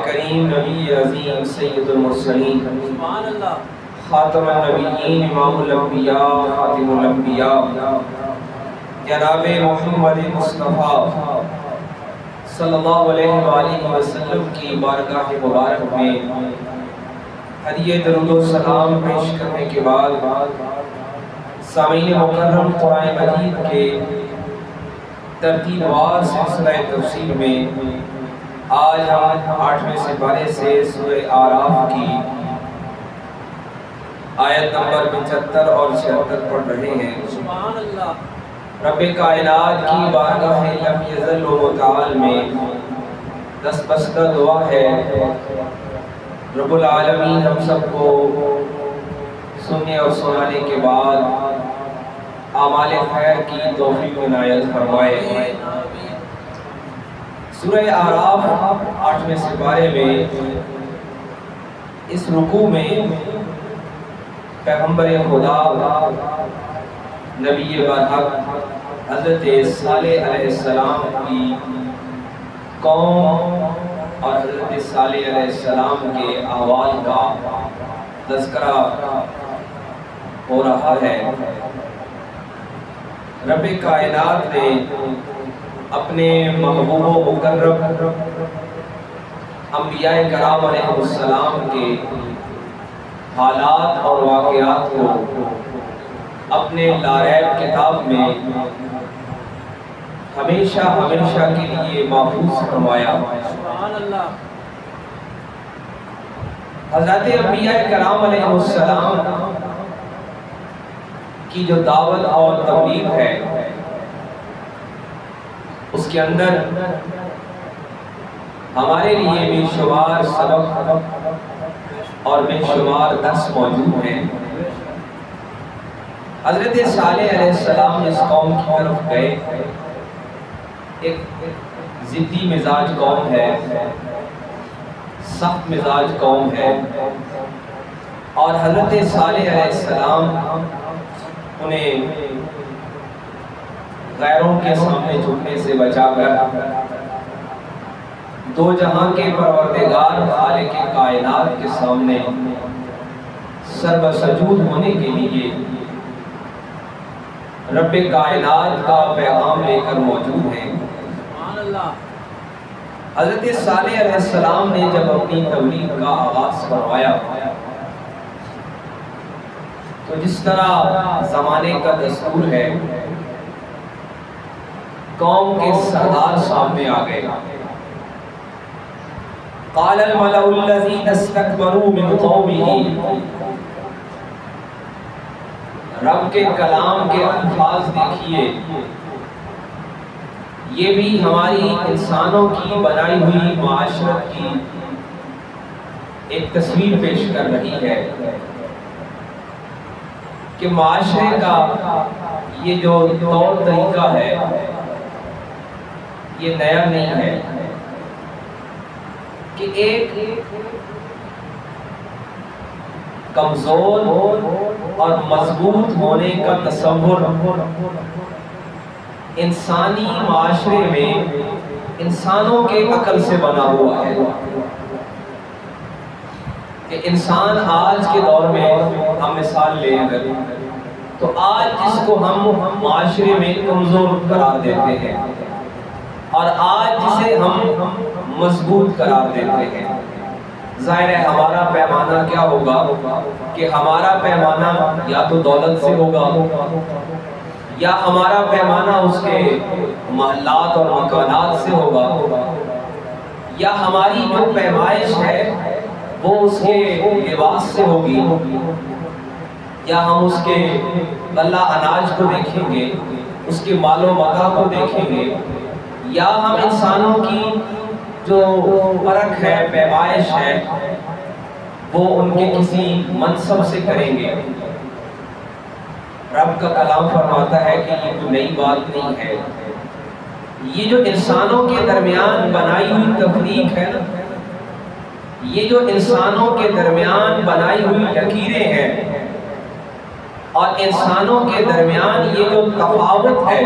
کریم نبی عظیم سید المرسلین خاتم النبیین امام الانبیاء خاتم الانبیاء جناب محمد مصطفیٰ صلی اللہ علیہ وآلہ وسلم کی بارگاہ مبارک میں ہدیہ درود و سلام پیش کرنے کے بعد سامعین مکرم قرآن مجید کے ترتیب وار سلسلہ تفسیر میں آج ہم 8ویں سپارے سے سورہ اعراف کی آیت نمبر 75 اور 76 پڑھ رہے ہیں۔ سبحان اللہ۔ رب کائنات کی بارگاہ لم یزل و متعال میں دست بستہ دعا ہے رب العالمین ہم سب کو سننے اور سنانے کے بعد اعمال خیر کی توفیق عنایت فرمائے۔ سورہ اعراف 8ویں سپارے میں اس رکوع میں پیغمبر خدا نبی برحق حضرت صالح علیہ السلام کی قوم اور حضرت صالح علیہ السلام کے احوال کا تذکرہ ہو رہا ہے۔ رب کائنات نے اپنے محبوب و مکرم انبیاء کرام علیہ السلام کے حالات اور واقعات کو اپنے لاریب کتاب میں ہمیشہ کے لیے محفوظ فرمایا۔ حضرت انبیاء کرام علیہ السلام کی جو دعوت اور تبلیغ ہے اس کے اندر ہمارے لیے بے شمار سبق اور بے شمار درس موجود ہیں۔ حضرت صالح علیہ السلام اس قوم کی طرف گئے، ایک ضدی مزاج قوم ہے، سخت مزاج قوم ہے، اور حضرت صالح علیہ السلام انہیں غیروں کے سامنے جھکنے سے بچا کر دو جہاں کے پروردگار خالق کائنات کے سامنے سر سجود ہونے کے لیے رب کائنات کا پیغام لے کر موجود ہیں۔ حضرت صالح علیہ السلام نے جب اپنی تبلیغ کا آغاز فرمایا تو جس طرح زمانے کا دستور ہے قوم کے سردار سامنے آ گئے۔ قال الملأ الذين استكبروا من قومه، رب کے کلام کے الفاظ دیکھیے، یہ بھی ہماری انسانوں کی بنائی ہوئی معاشرت کی ایک تصویر پیش کر رہی ہے کہ معاشرے کا یہ جو طور طریقہ ہے یہ نیا نہیں ہے کہ ایک کمزور اور مضبوط ہونے کا تصور انسانی معاشرے میں انسانوں کے عقل سے بنا ہوا ہے کہ انسان آج کے دور میں ہم مثال لیں اگر تو آج جس کو ہم معاشرے میں کمزور قرار دیتے ہیں اور آج جسے ہم مضبوط قرار دیتے ہیں، ظاہر ہے ہمارا پیمانہ کیا ہوگا کہ ہمارا پیمانہ یا تو دولت سے ہوگا یا ہمارا پیمانہ اس کے محلات اور مکانات سے ہوگا یا ہماری جو پیمائش ہے وہ اس کے لباس سے ہوگی یا ہم اس کے غلہ اناج کو دیکھیں گے، اس کے مال و متاع کو دیکھیں گے، یا ہم انسانوں کی جو فرق ہے پیمائش ہے وہ ان کے کسی منصب سے کریں گے۔ رب کا کلام فرماتا ہے کہ یہ کوئی نئی بات نہیں ہے، یہ جو انسانوں کے درمیان بنائی ہوئی تفریق ہے نا، یہ جو انسانوں کے درمیان بنائی ہوئی لکیریں ہیں اور انسانوں کے درمیان یہ جو تفاوت ہے،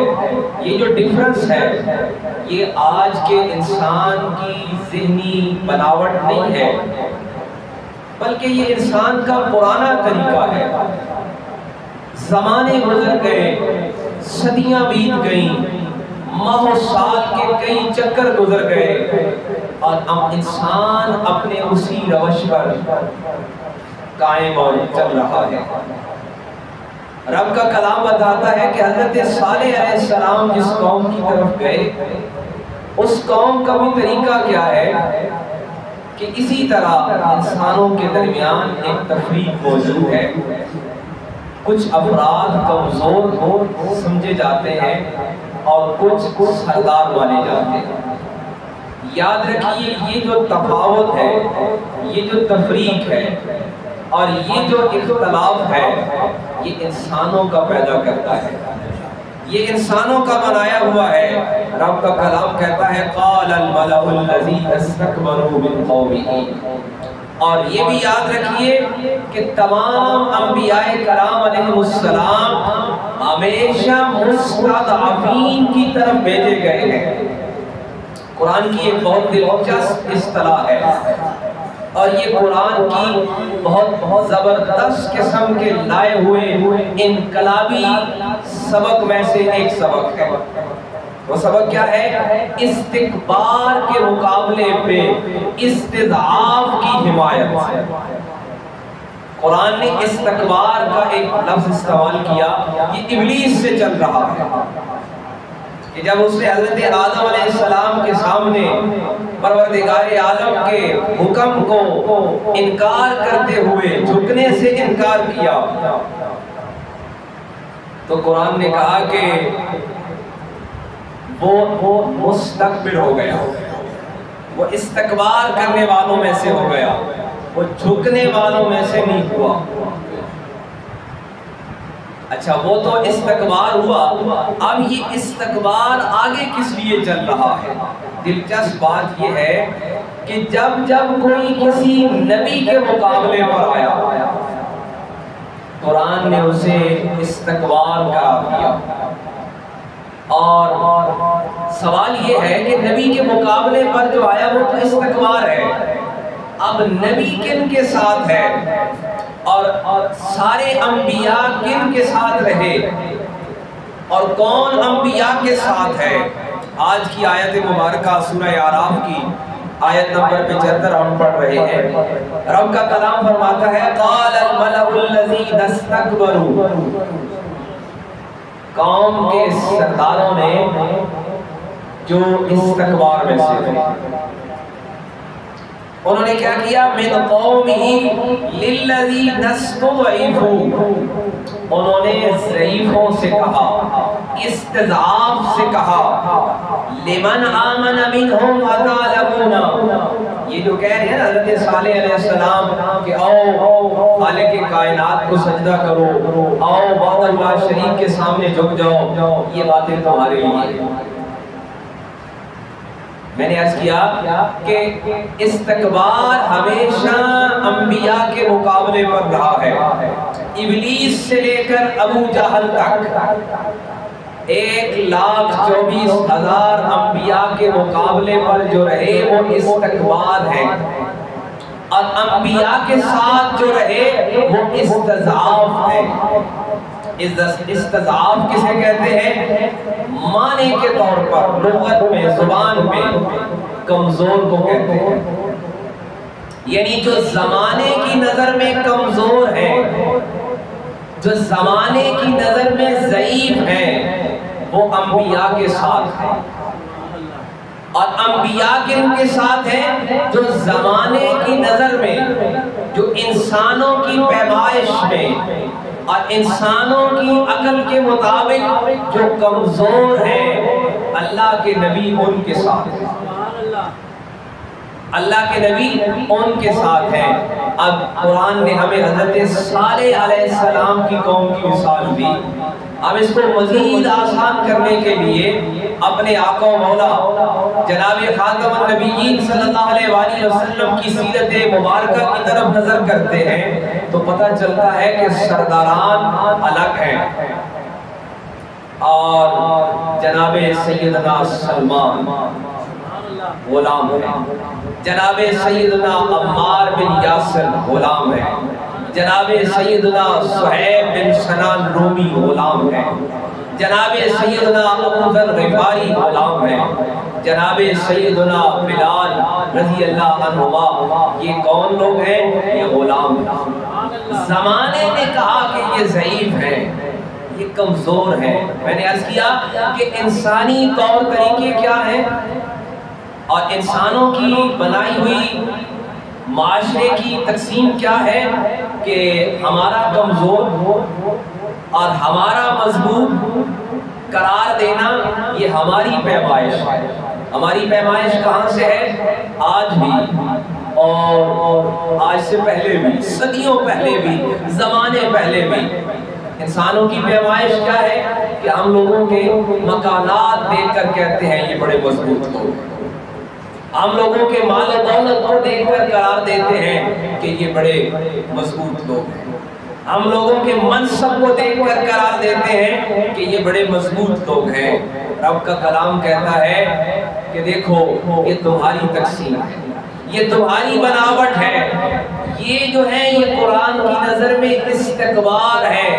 یہ جو ڈفرنس ہے، یہ آج کے انسان کی ذہنی بناوٹ نہیں ہے، بلکہ یہ انسان کا پرانا طریقہ ہے۔ زمانے گزر گئے، صدیاں بیت گئیں، ماہ و سال کے کئی چکر گزر گئے، اور اب انسان اپنے اسی روش پر قائم اور چل رہا ہے۔ رب کا کلام بتاتا ہے کہ حضرت صالح علیہ السلام جس قوم کی طرف گئے، اس قوم کا بھی طریقہ کیا ہے کہ اسی طرح انسانوں کے درمیان ایک تفریق موجود ہے۔ کچھ افراد کمزور سمجھے جاتے ہیں اور کچھ سردار والے جاتے ہیں۔ یاد رکھیے، یہ جو تفاوت ہے، یہ جو تفریق ہے اور یہ جو اختلاف ہے، یہ انسانوں کا پیدا کرتا ہے، یہ انسانوں کا بنایا ہوا ہے۔ رب کا کلام کہتا ہے قال الملأ الذین استکبروا من قومہ، اور یہ بھی یاد رکھیے کہ تمام انبیاء کرام علیہ السلام ہمیشہ مستضعفین کی طرف بھیجے گئے ہیں۔ قرآن کی ایک بہت دلچسپ اصطلاح ہے، اور یہ قرآن کی بہت زبردست قسم کے لائے ہوئے انقلابی سبق میں سے ایک سبق ہے۔ وہ سبق کیا ہے؟ استکبار کے مقابلے پہ استضعاف کی حمایت۔ قرآن نے استکبار کا ایک لفظ استعمال کیا، یہ ابلیس سے چل رہا ہے کہ جب اس نے حضرت آدم علیہ السلام کے سامنے پروردگار عالم کے حکم کو انکار کرتے ہوئے جھکنے سے انکار کیا، تو قرآن نے کہا کہ وہ مستکبر ہو گیا، وہ استکبار کرنے والوں میں سے ہو گیا، وہ جھکنے والوں میں سے نہیں ہوا۔ اچھا، وہ تو استکبار ہوا، اب یہ استکبار آگے کس لیے چل رہا ہے؟ دلچسپ بات یہ ہے کہ جب کوئی کسی نبی کے مقابلے پر آیا، قرآن نے اسے استکبار قرار دیا۔ اور سوال یہ ہے کہ نبی کے مقابلے پر جو آیا وہ تو استکبار ہے، اب نبی کن کے ساتھ ہے اور سارے انبیاء کن کے ساتھ رہے اور کون انبیاء کے ساتھ ہے؟ آج کی آیت مبارکہ سورہ اعراف کی آیت نمبر 75 ہم پڑھ رہے ہیں۔ رب کا کلام فرماتا ہے قال الملأ الذین استکبروا، قوم کے سرداروں نے جو استکبار میں سے تھے، انہوں نے کیا کیا؟ من قومہ للذین استضعفوا، انہوں نے ضعیفوں سے کہا، استضعاف سے کہا، لمن آمن منہم اتعلمون، یہ جو کہہ رہے ہیں حضرت صالح علیہ السلام کہ آؤ خالق کائنات کو سجدہ کرو، آؤ وحدہ اللہ شریک کے سامنے جھک جاؤ، یہ باتیں تمہارے لیے۔ میں نے عرض کیا کہ استکبار ہمیشہ انبیاء کے مقابلے پر رہا ہے، ابلیس سے لے کر ابو جہل تک 1,24,000 انبیاء کے مقابلے پر جو رہے وہ استکبار ہیں، اور انبیاء کے ساتھ جو رہے وہ استضعاف ہیں۔ استضعاف کسے کہتے ہیں؟ معنی کے طور پر لغت میں، زبان میں کمزور کو کہتے ہیں، یعنی جو زمانے کی نظر میں کمزور ہے، جو زمانے کی نظر میں ضعیف ہیں، وہ انبیاء کے ساتھ ہیں۔ اور انبیاء کن کے ساتھ ہیں؟ جو زمانے کی نظر میں، جو انسانوں کی پیمائش میں اور انسانوں کی عقل کے مطابق جو کمزور ہیں، اللہ کے نبی ان کے ساتھ ہیں، اللہ کے نبی ان کے ساتھ ہیں۔ اب قرآن نے ہمیں حضرت صالح علیہ السلام کی قوم کی مثال دی۔ اب اس کو مزید آسان کرنے کے لیے اپنے آقا و مولا جناب خاتم النبیین صلی اللہ علیہ وآلہ وسلم کی سیرت مبارکہ کی طرف نظر کرتے ہیں تو پتہ چلتا ہے کہ سرداران الگ ہیں اور جناب سیدنا سلمان غلام ہے، جناب سیدنا عمار بن یاسر غلام ہے، جناب سیدنا صہیب بن سنان رومی غلام ہے، جناب سیدنا ابو ذر غفاری غلام ہے، جناب سیدنا بلال رضی اللہ عنہما یہ کون لوگ ہیں؟ یہ غلام ہیں۔ زمانے نے کہا کہ یہ ضعیف ہیں، یہ کمزور ہیں۔ میں نے عرض کیا کہ انسانی طور طریقے کیا ہیں اور انسانوں کی بنائی ہوئی معاشرے کی تقسیم کیا ہے کہ ہمارا کمزور اور ہمارا مضبوط قرار دینا یہ ہماری پیمائش ہے۔ ہماری پیمائش کہاں سے ہے؟ آج بھی اور آج سے پہلے بھی، صدیوں پہلے بھی، زمانے پہلے بھی انسانوں کی پیمائش کیا ہے کہ ہم لوگوں کے مکانات دیکھ کر کہتے ہیں یہ بڑے مضبوط لوگ ہیں، ہم لوگوں کے مال و دولت کو دیکھ کر قرار دیتے ہیں کہ یہ بڑے مضبوط لوگ ہیں، ہم لوگوں کے منصب کو دیکھ کر قرار دیتے ہیں کہ یہ بڑے مضبوط لوگ ہیں۔ رب کا کلام کہتا ہے کہ دیکھو یہ تمہاری تقسیم ہے، یہ تمہاری بناوٹ ہے، یہ جو ہے یہ قرآن کی نظر میں استکبار ہے۔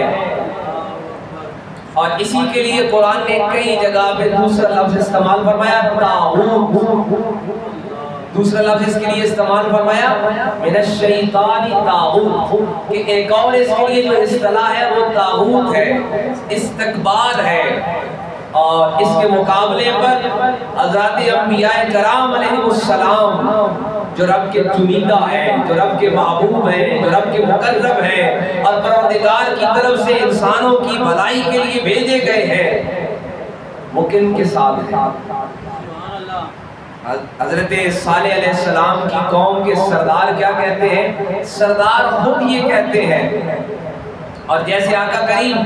اور اسی کے لیے قرآن نے کئی جگہ پہ دوسرا لفظ استعمال فرمایا طاغوت، دوسرا لفظ اس کے لیے استعمال فرمایا من الشیطان طاغوت، کہ ایک اور اس کے لیے جو اصطلاح ہے وہ طاغوت ہے، استکبار ہے۔ اور اس کے مقابلے پر حضرات انبیاء کرام علیہ السلام جو رب کے چنیدہ ہیں، جو رب کے محبوب ہیں، جو رب کے مقرب ہیں اور پروردگار کی طرف سے انسانوں کی بھلائی کے لیے بھیجے گئے ہیں، وہ کن کے ساتھ ہیں؟ حضرت صالح علیہ السلام کی قوم کے سردار کیا کہتے ہیں؟ سردار خود یہ کہتے ہیں۔ اور جیسے آقا کریم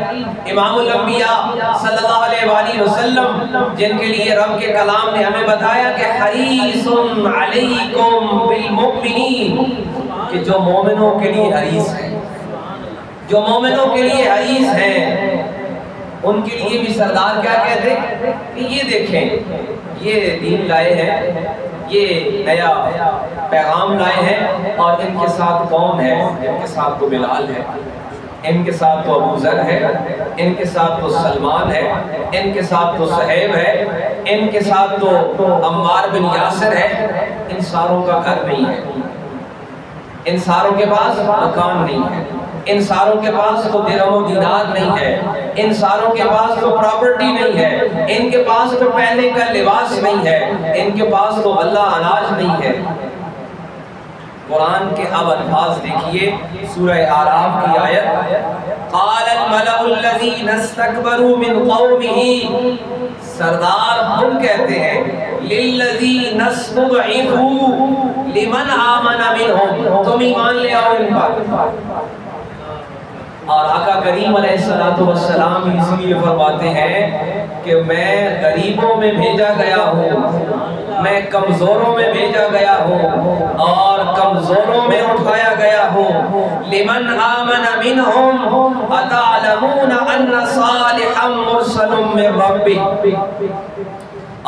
امام الانبیاء صلی اللہ علیہ وآلہ وسلم جن کے لیے رب کے کلام نے ہمیں بتایا کہ حریص علیکم بالمؤمنین، کہ جو مومنوں کے لیے حریص ہیں، جو مومنوں کے لیے حریص ہیں، ان کے لیے بھی سردار کیا کہتے ہیں کہ یہ دیکھیں یہ دین لائے ہیں، یہ نیا پیغام لائے ہیں، اور ان کے ساتھ کون ہے؟ ان کے ساتھ تو بلال ہے، ان کے ساتھ تو ابو ذر ہے، ان کے ساتھ تو سلمان ہے، ان کے ساتھ تو صہیب ہے، ان کے ساتھ تو عمار بن یاسر ہے۔ ان ساروں کا گھر نہیں ہے، ان ساروں کے پاس مکان نہیں ہے، ان ساروں کے پاس تو درہم و دینار نہیں ہے، ان ساروں کے پاس تو پراپرٹی نہیں ہے، ان کے پاس تو پہننے کا لباس نہیں ہے، ان کے پاس تو غلہ اناج نہیں ہے۔ قرآن کے اب الفاظ دیکھیے، سورہ اعراف کی آیت، قال الملأ الذین استکبروا من قومہ، سردار خود کہتے ہیں للذین استضعفوا لمن آمن منہم، تم ایمان لے آؤ ان پر۔ اور آقا کریم علیہ السلام اس لیے فرماتے ہیں کہ میں غریبوں میں بھیجا گیا ہوں، میں کمزوروں میں بھیجا گیا ہوں اور کمزوروں میں اٹھایا گیا ہوں۔ لمن آمن منہم اتعلمون ان صالحا مرسل من ربہ،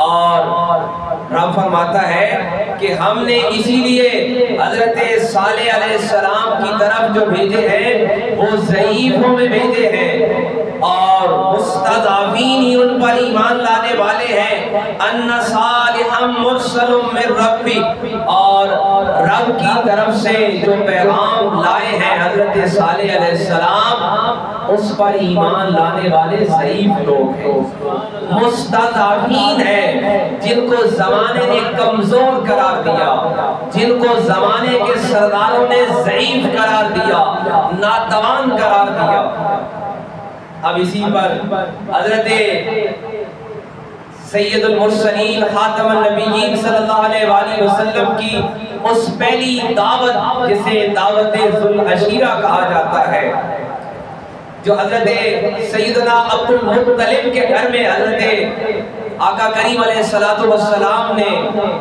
اور رب فرماتا ہے کہ ہم نے اسی لیے حضرت صالح علیہ السلام کی طرف جو بھیجے ہیں وہ ضعیفوں میں بھیجے ہیں اور مستضعفین ہی ان پر ایمان لانے والے ہیں۔ ان صالحا مرسل من ربی، اور رب کی طرف سے جو پیغام لائے ہیں حضرت صالح علیہ السلام، اس پر ایمان لانے والے ضعیف لوگ ہیں، مستضعفین ہیں، جن کو زمانے نے کمزور قرار دیا، جن کو زمانے کے سرداروں نے ضعیف قرار دیا، ناتوان قرار دیا۔ اب اسی پر حضرت سید المرسلین خاتم النبیین صلی اللہ علیہ وآلہ وسلم کی اس پہلی دعوت جسے دعوت ذوالعشیرہ کہا جاتا ہے، جو حضرت سیدنا عبد المطلب کے گھر میں حضرت آقا کریم علیہ السلام نے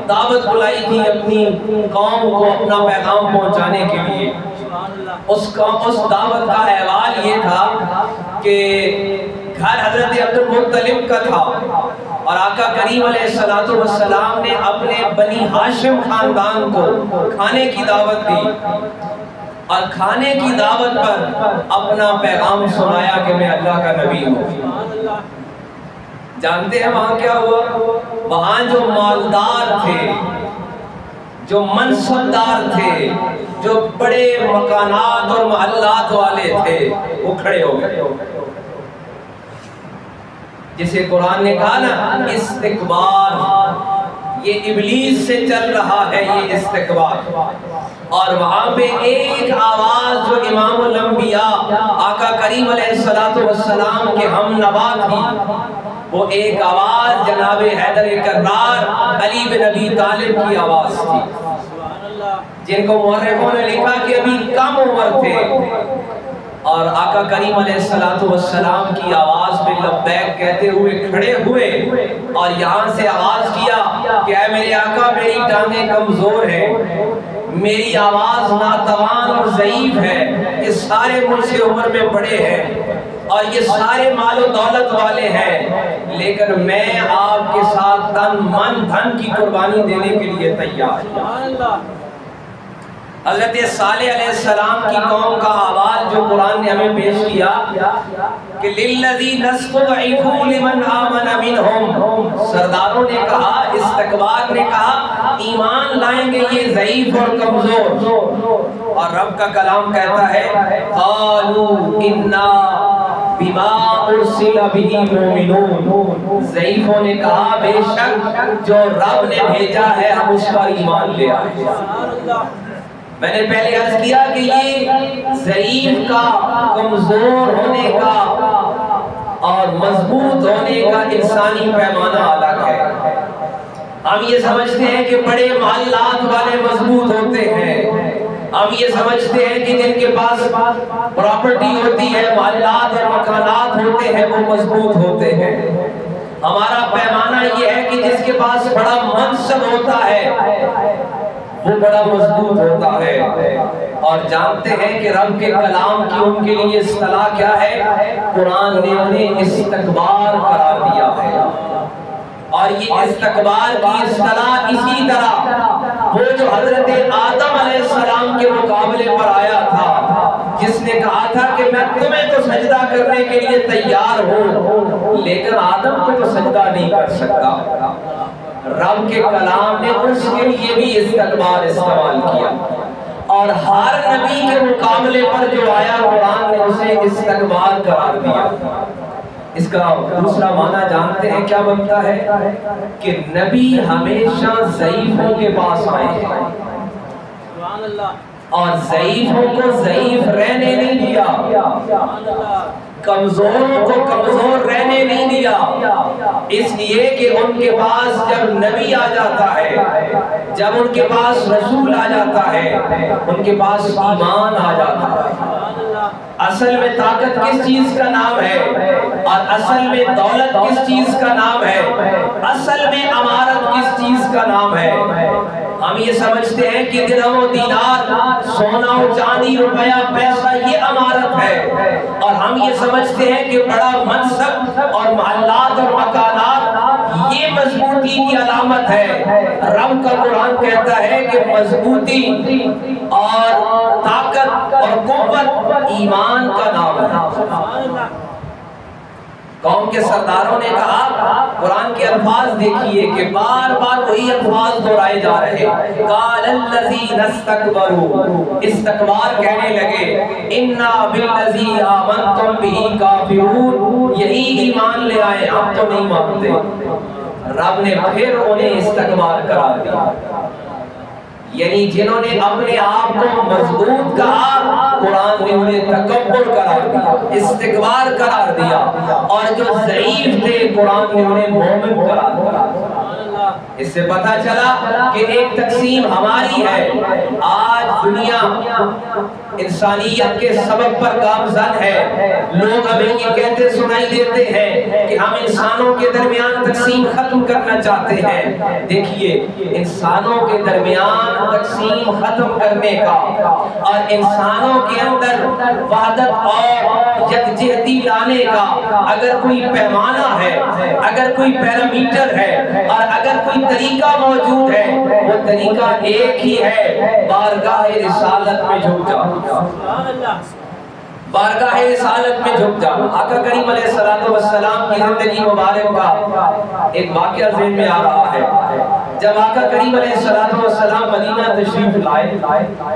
دعوت بلائی تھی اپنی قوم کو اپنا پیغام پہنچانے کے لیے. اس دعوت کا احوال یہ تھا کہ گھر حضرت عبد المطلب کا تھا اور آقا کریم علیہ السلام نے اپنے بنی ہاشم خاندان کو کھانے کی دعوت دی اور کھانے کی دعوت پر اپنا پیغام سنایا کہ میں اللہ کا نبی ہوں. جانتے ہیں وہاں کیا ہوا؟ وہاں جو مالدار تھے، جو منصبدار تھے، جو بڑے مکانات اور محلات والے تھے، وہ کھڑے ہو گئے. جسے قرآن نے کہا نا استکبار، یہ ابلیس سے چل رہا ہے یہ استکبار. اور وہاں پہ ایک آواز جو امام الانبیاء آقا کریم علیہ السلام کے ہم نوا تھی، وہ ایک آواز جناب حیدر کرار علی بن ابی طالب کی آواز تھی، جن کو مورخوں نے لکھا کہ ابھی کم عمر تھے اور آقا کریم علیہ السلام کی آواز پہ لبیک کہتے ہوئے کھڑے ہوئے اور یہاں سے آواز کیا کہ اے میرے آقا، میری ٹانگیں کمزور ہیں، میری آواز ناتوان اور ضعیف ہے، یہ سارے مجھ سے عمر میں بڑے ہیں اور یہ سارے مال و دولت والے ہیں، لیکن میں آپ کے ساتھ تن من دھن کی قربانی دینے کے لیے تیار ہوں. حضرت صالح علیہ السلام کی قوم کا آواز جو قرآن نے ہمیں پیش کیا کہ لِلَّذِينَ اسْتُضْعِفُوا لِمَنْ آمَنَ مِنْهُمْ، سرداروں نے کہا، استکبار نے کہا ایمان لائیں گے یہ ضعیف اور کمزور. اور رب کا کلام کہتا ہے قَالُوا إِنَّا بِمَا أُرْسِلَ بِهِ مُؤْمِنُونَ، ضعیفوں نے کہا بے شک جو رب نے بھیجا ہے ہم اس پر ایمان لے آئے. میں نے پہلے عرض کیا کہ یہ ضعیف کا، کمزور ہونے کا اور مضبوط ہونے کا انسانی پیمانہ الگ ہے. ہم یہ سمجھتے ہیں کہ بڑے محلات والے مضبوط ہوتے ہیں، ہم یہ سمجھتے ہیں کہ جن کے پاس پراپرٹی ہوتی ہے، محلات اور مکانات ہوتے ہیں، وہ مضبوط ہوتے ہیں. ہمارا پیمانہ یہ ہے کہ جس کے پاس بڑا منصب ہوتا ہے وہ بڑا مضبوط ہوتا ہے. اور جانتے ہیں کہ رب کے کلام کی ان کے لیے اصطلاح کیا ہے؟ قرآن نے انہیں استکبار قرار دیا ہے. اور یہ استکبار کی اصطلاح اسی طرح وہ جو حضرت آدم علیہ السلام کے مقابلے پر آیا تھا، جس نے کہا تھا کہ میں تمہیں تو سجدہ کرنے کے لیے تیار ہوں لیکن آدم کو تو سجدہ نہیں کر سکتا. رب کے کلام نے اس کے لیے بھی استکبار استعمال کیا اور ہر نبی کے مقابلے پر جو آیا قرآن نے اسے استکبار قرار دیا. اس کا دوسرا معنی جانتے ہیں کیا بنتا ہے؟ کہ نبی ہمیشہ ضعیفوں کے پاس آئے ہیں اور ضعیفوں کو ضعیف رہنے نہیں دیا، کمزوروں کو کمزور رہنے نہیں دیا. اس لیے کہ ان کے پاس جب نبی آ جاتا ہے، جب ان کے پاس رسول آ جاتا ہے، ان کے پاس ایمان آ جاتا ہے. اصل میں طاقت کس چیز کا نام ہے اور اصل میں دولت کس چیز کا نام ہے، اصل میں امارت کس چیز کا نام ہے؟ ہم یہ سمجھتے ہیں کہ درہم و دینار، سونا و چاندی، روپیہ، پیسہ یہ امارت ہے، اور ہم یہ سمجھتے ہیں کہ بڑا منصب اور محلات اور مکانات یہ مضبوطی کی علامت ہے. رب کا قرآن کہتا ہے کہ مضبوطی اور طاقت اور قوت ایمان کا نام ہے. قوم کے سرداروں نے کہا، قرآن کے الفاظ دیکھیے کہ بار بار وہی الفاظ دہرائے جا رہے. قال الذین استکبروا، استکبار کہنے لگے، انا بالذی آمنتم بہ کافرون، یہی ایمان لے آئے ہم تو نہیں مانتے. رب نے پھر انہیں استکبار قرار دیا. یعنی جنہوں نے اپنے آپ کو مضبوط کہا، قرآن نے انہیں تکبر قرار دیا، استکبار قرار دیا، اور جو ضعیف تھے قرآن نے انہیں مومن قرار دیا. اس سے پتہ چلا کہ ایک تقسیم ہماری ہے. آج دنیا انسانیت کے سبب پر گامزن ہے۔ لوگ ہمیں یہ کہتے سنائی دیتے ہیں کہ ہم انسانوں کے درمیان تقسیم ختم کرنا چاہتے ہیں۔ دیکھیے، انسانوں کے درمیان تقسیم ختم کرنے کا اور انسانوں کے اندر وحدت اور یکجہتی لانے کا اگر کوئی پیمانہ ہے، اگر کوئی پیرامیٹر ہے اور اگر کوئی طریقہ موجود ہے، وہ طریقہ ایک ہی ہے، بارگاہ رسالت میں جھک جاؤ، بارگاہ رسالت میں جھک جاؤ۔ آقا کریم علیہ السلام کی زندگی مبارک کا ایک واقعہ ذہن میں آ رہا ہے۔ جب آقا کریم علیہ السلام مدینہ تشریف لائے،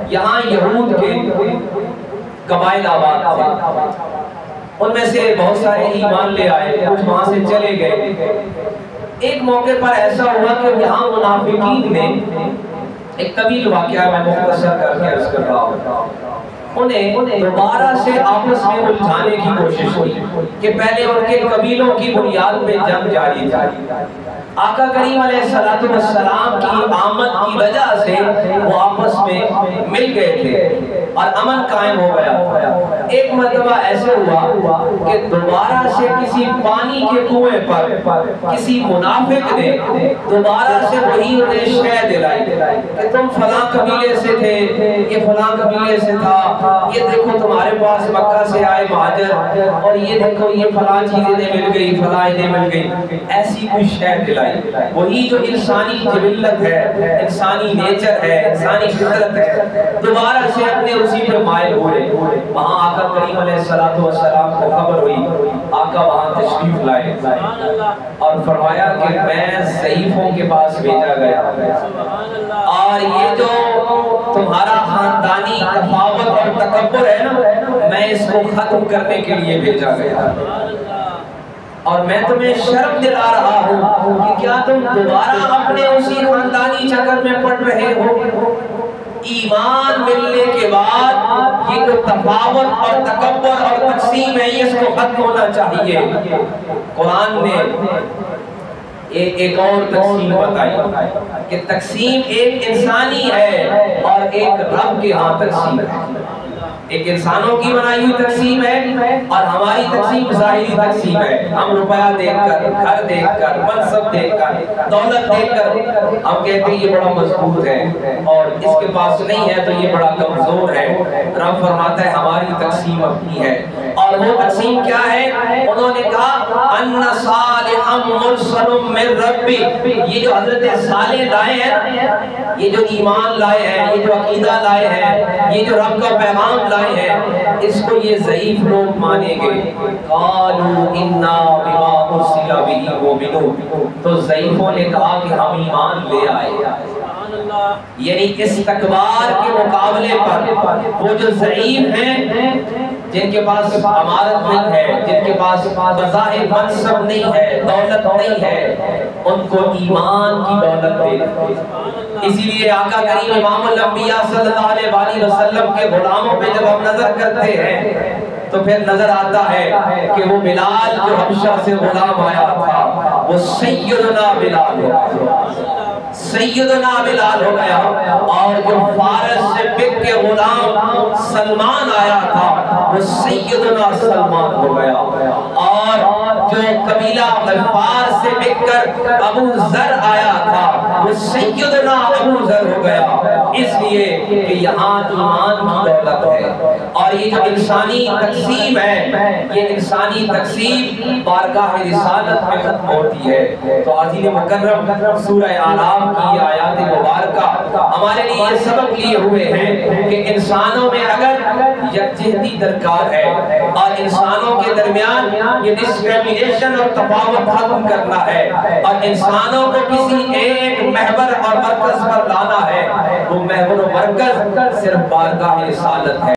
یہاں یہود کے قبائل آباد تھے، ان میں سے بہت سارے ایمان لے آئے، کچھ وہاں سے چلے گئے۔ ایک موقع پر ایسا ہوا کہ یہاں منافقین نے ایک طویل واقعہ میں مختصر کر کے عرض کر رہا ہوں، انہیں دوبارہ سے آپس میں الجھانے کی کوشش کی کہ پہلے ان کے قبیلوں کی بنیاد پہ جنگ جاری تھی۔ آقا کریم علیہ السلام کی آمد کی وجہ سے وہ آپس میں مل گئے تھے اور امن قائم ہو گیا۔ ایک مرتبہ ایسے ہوا کہ دوبارہ سے کسی پانی کے کنویں پر کسی منافق نے دوبارہ سے وہی انہیں شے دلائی کہ تم فلاں قبیلے سے تھے، یہ فلاں قبیلے سے تھا، یہ دیکھو تمہارے پاس مکہ سے آئے مہاجر، اور یہ دیکھو یہ فلاں چیزیں مل گئی، فلاں مل گئی، ایسی کوئی شے دلائی۔ وہی جو انسانی جبلت ہے، انسانی نیچر ہے، انسانی فطرت ہے، دوبارہ سے اپنے اسی پہ مائل ہوئے۔ وہاں آقا کریم علیہ السلام کو خبر ہوئی، آقا وہاں تشریف لائے اور فرمایا کہ میں ضعیفوں کے پاس بھیجا گیا اور یہ جو تمہارا خاندانی تفاوت اور تکبر ہے نا، میں اس کو ختم کرنے کے لیے بھیجا گیا، اور میں تمہیں شرم دلا رہا ہوں کہ کیا تم دوبارہ اپنے اسی خاندانی چکر میں پڑ رہے ہو۔ ایمان ملنے کے بعد یہ جو تفاوت اور تکبر اور تقسیم ہے، اس کو ختم ہونا چاہیے۔ قرآن نے ایک اور تقسیم بتائی کہ تقسیم ایک انسانی ہے اور ایک رب کے ہاں تقسیم ہے۔ ایک انسانوں کی بنائی ہوئی تقسیم ہے اور ہماری تقسیم ظاہری تقسیم ہے۔ ہم روپیہ دیکھ کر، گھر دیکھ کر، منصب دیکھ کر، دولت دیکھ کر ہم کہتے ہیں یہ بڑا مضبوط ہے اور اس کے پاس نہیں ہے تو یہ بڑا کمزور ہے۔ رب فرماتا ہے ہماری تقسیم اپنی ہے، اور وہ تقسیم کیا ہے؟ انہوں نے کہا ان صالحا مرسل من ربی، یہ جو حضرت صالح لائے ہیں، یہ جو ایمان لائے ہیں، یہ جو عقیدہ لائے ہیں، یہ جو رب کا پیغام لائے ہیں، اس کو یہ ضعیف لوگ مانیں گے۔ قالوا انا بما ارسل به مؤمنون، تو ضعیفوں نے کہا کہ ہم ایمان لے آئے۔ یعنی استکبار کے مقابلے پر وہ جو ضعیف ہیں، جن کے پاس امارت نہیں ہے، جن کے پاس بظاہر منصب نہیں ہے، دولت نہیں ہے، ان کو ایمان کی دولت دے۔ اسی لیے آقا کریم امام الانبیاء صلی اللہ علیہ وسلم کے غلاموں پہ جب ہم نظر کرتے ہیں تو پھر نظر آتا ہے کہ وہ بلال جو حبشہ سے غلام آیا تھا، وہ سیدنا بلال ہو گیا، اور جو فارس سے بک کے غلام سلمان آیا تھا، وہ سیدنا سلمان ہو گیا، اور جو قبیلہ غفار سے بک کر ابو ذر آیا تھا، وہ سیدنا ابو ذر ہو گیا۔ اس لیے کہ یہاں ایمان کی دولت ہے، اور یہ جو انسانی تقسیم ہے، یہ انسانی تقسیم بارگاہ رسالت میں ختم ہوتی ہے۔ تو عزیز مکرم، سورہ اعراف کی آیات مبارکہ ہمارے لیے یہ سبق لیے ہوئے ہیں کہ انسانوں میں اگر یکجہتی درکار ہے اور انسانوں کے درمیان یہ ڈسکریمنیشن اور تفاوت ختم کرنا ہے اور انسانوں کو کسی ایک محور اور مرکز پر لانا ہے، وہ محور و مرکز صرف بارگاہ رسالت ہے۔